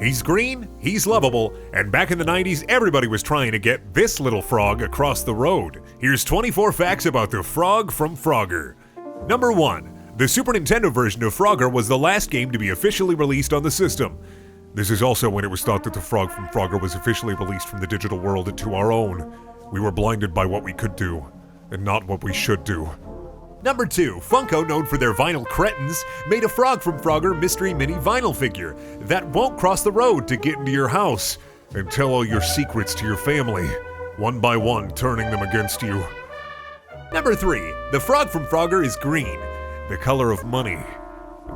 He's green, he's lovable, and back in the 90s, everybody was trying to get this little frog across the road. Here's 24 facts about the Frog from Frogger. Number 1. The Super Nintendo version of Frogger was the last game to be officially released on the system. This is also when it was thought that the Frog from Frogger was officially released from the digital world into our own. We were blinded by what we could do, and not what we should do. Number 2. Funko, known for their vinyl cretins, made a Frog from Frogger mystery mini vinyl figure that won't cross the road to get into your house and tell all your secrets to your family, one by one turning them against you. Number 3. The Frog from Frogger is green, the color of money,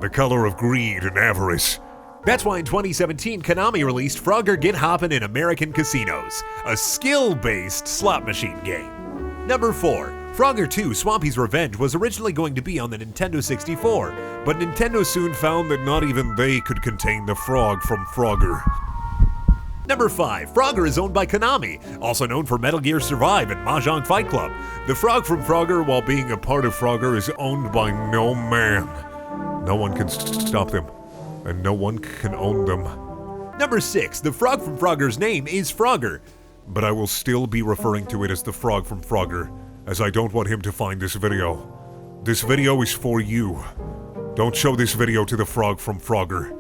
the color of greed and avarice. That's why in 2017, Konami released Frogger Get Hoppin' in American Casinos, a skill-based slot machine game. Number 4. Frogger 2 Swampy's Revenge was originally going to be on the Nintendo 64, but Nintendo soon found that not even they could contain the Frog from Frogger. Number 5. Frogger is owned by Konami, also known for Metal Gear Survive and Mahjong Fight Club. The Frog from Frogger, while being a part of Frogger, is owned by no man. No one can stop them, and no one can own them. Number 6. The Frog from Frogger's name is Frogger, but I will still be referring to it as the Frog from Frogger, as I don't want him to find this video. This video is for you. Don't show this video to the Frog from Frogger.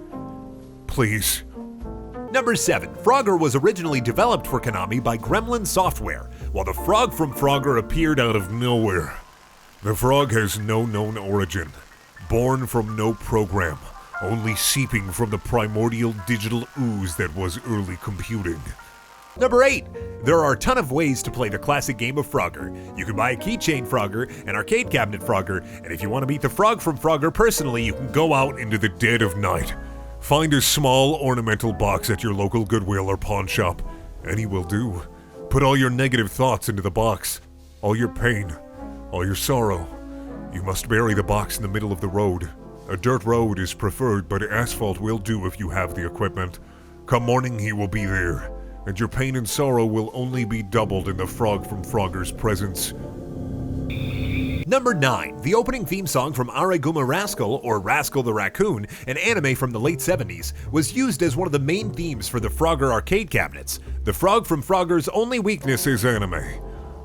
Please. Number 7. Frogger was originally developed for Konami by Gremlin Software, while the Frog from Frogger appeared out of nowhere. The frog has no known origin, born from no program, only seeping from the primordial digital ooze that was early computing. Number 8. There are a ton of ways to play the classic game of Frogger. You can buy a keychain Frogger, an arcade cabinet Frogger, and if you want to meet the Frog from Frogger personally, you can go out into the dead of night. Find a small ornamental box at your local Goodwill or pawn shop. Any will do. Put all your negative thoughts into the box. All your pain. All your sorrow. You must bury the box in the middle of the road. A dirt road is preferred, but asphalt will do if you have the equipment. Come morning, he will be there, and your pain and sorrow will only be doubled in the Frog from Frogger's presence. Number 9. The opening theme song from Araguma Rascal, or Rascal the Raccoon, an anime from the late 70s, was used as one of the main themes for the Frogger arcade cabinets. The Frog from Frogger's only weakness is anime.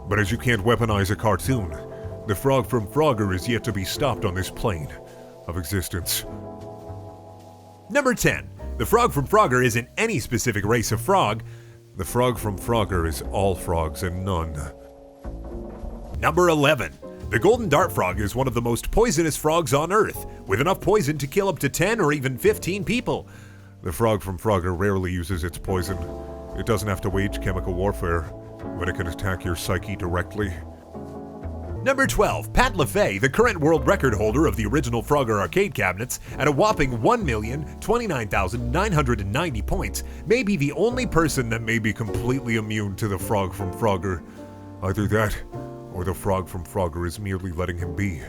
But as you can't weaponize a cartoon, the Frog from Frogger is yet to be stopped on this plane of existence. Number 10. The Frog from Frogger isn't any specific race of frog. The Frog from Frogger is all frogs and none. Number 11. The golden dart frog is one of the most poisonous frogs on Earth, with enough poison to kill up to 10 or even 15 people. The Frog from Frogger rarely uses its poison. It doesn't have to wage chemical warfare, but it can attack your psyche directly. Number 12. Pat LaFay, the current world record holder of the original Frogger arcade cabinets, at a whopping 1,029,990 points, may be the only person that may be completely immune to the Frog from Frogger. Either that, or the Frog from Frogger is merely letting him be.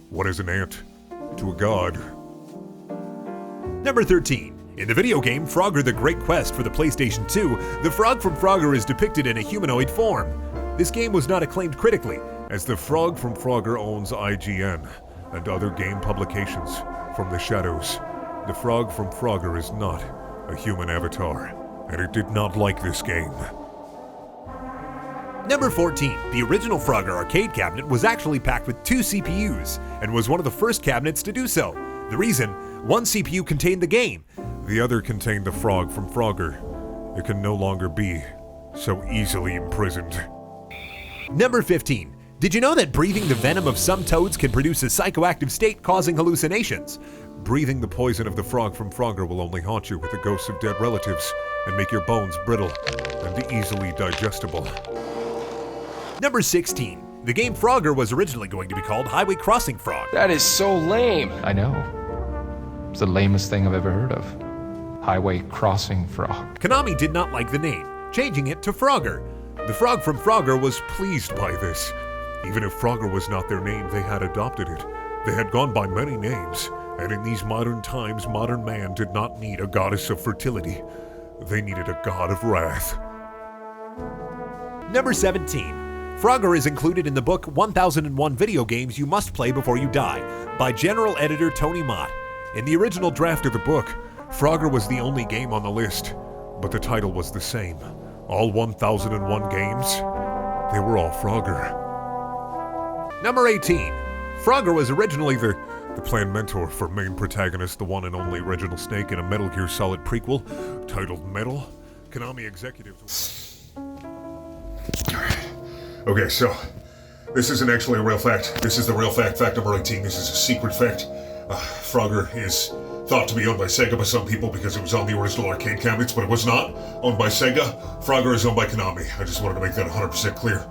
What is an ant to a god? Number 13. In the video game Frogger the Great Quest for the PlayStation 2, the Frog from Frogger is depicted in a humanoid form. This game was not acclaimed critically, as the Frog from Frogger owns IGN and other game publications from the shadows. The Frog from Frogger is not a human avatar, and it did not like this game. Number 14. The original Frogger arcade cabinet was actually packed with 2 CPUs, and was one of the first cabinets to do so. The reason? One CPU contained the game, the other contained the Frog from Frogger. It can no longer be so easily imprisoned. Number 15. Did you know that breathing the venom of some toads can produce a psychoactive state causing hallucinations? Breathing the poison of the Frog from Frogger will only haunt you with the ghosts of dead relatives and make your bones brittle and easily digestible. Number 16. The game Frogger was originally going to be called Highway Crossing Frog. That is so lame. I know. It's the lamest thing I've ever heard of. Highway Crossing Frog. Konami did not like the name, changing it to Frogger. The Frog from Frogger was pleased by this. Even if Frogger was not their name, they had adopted it. They had gone by many names, and in these modern times, modern man did not need a goddess of fertility. They needed a god of wrath. Number 17. Frogger is included in the book 1001 Video Games You Must Play Before You Die by General Editor Tony Mott. In the original draft of the book, Frogger was the only game on the list, but the title was the same. All 1001 games, they were all Frogger. Number 18. Frogger was originally the planned mentor for main protagonist, the one and only Original Snake, in a Metal Gear Solid prequel titled Metal. Konami executives... Okay, so this isn't actually a real fact. This is the real fact, fact number 18. This is a secret fact. Frogger is thought to be owned by Sega by some people because it was on the original arcade cabinets, but it was not owned by Sega. Frogger is owned by Konami. I just wanted to make that 100% clear.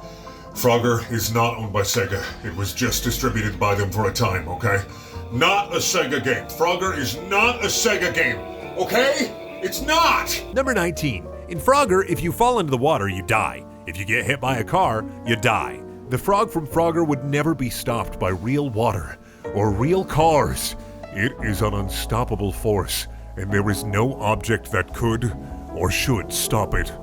Frogger is not owned by Sega. It was just distributed by them for a time, okay? Not a Sega game. Frogger is not a Sega game, okay? It's not! Number 19. In Frogger, if you fall into the water, you die. If you get hit by a car, you die. The frog from Frogger would never be stopped by real water or real cars. It is an unstoppable force, and there is no object that could or should stop it.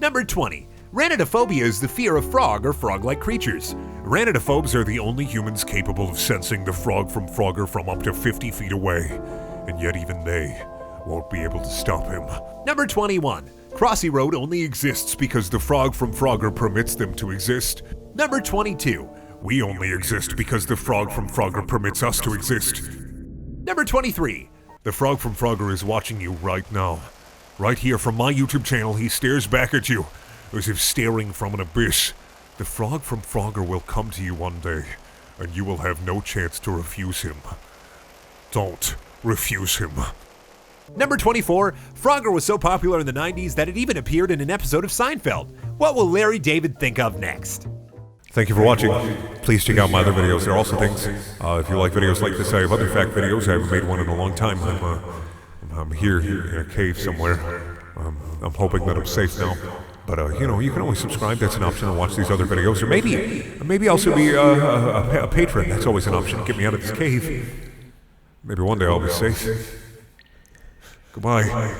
Number 20. RANIDAPHOBIA is the fear of frog or frog-like creatures. Ranidaphobes are the only humans capable of sensing the frog from Frogger from up to 50 feet away, and yet even they won't be able to stop him. Number 21. Crossy Road only exists because the frog from Frogger permits them to exist. Number 22. We only exist because the frog from Frogger permits us to exist. Number 23. The frog from Frogger is watching you right now. Right here from my YouTube channel, he stares back at you, as if staring from an abyss. The frog from Frogger will come to you one day, and you will have no chance to refuse him. Don't refuse him. Number 24, Frogger was so popular in the 90s that it even appeared in an episode of Seinfeld. What will Larry David think of next? Thank you for watching. Please check out my other videos. There are also things, if you like videos like this, I have other fact videos. I haven't made one in a long time. I'm here in a cave somewhere. I'm hoping that I'm safe now. But, you can always subscribe. That's an option, and watch these other videos. Or maybe also be a patron. That's always an option. Get me out of this cave. Maybe one day I'll be safe. Goodbye.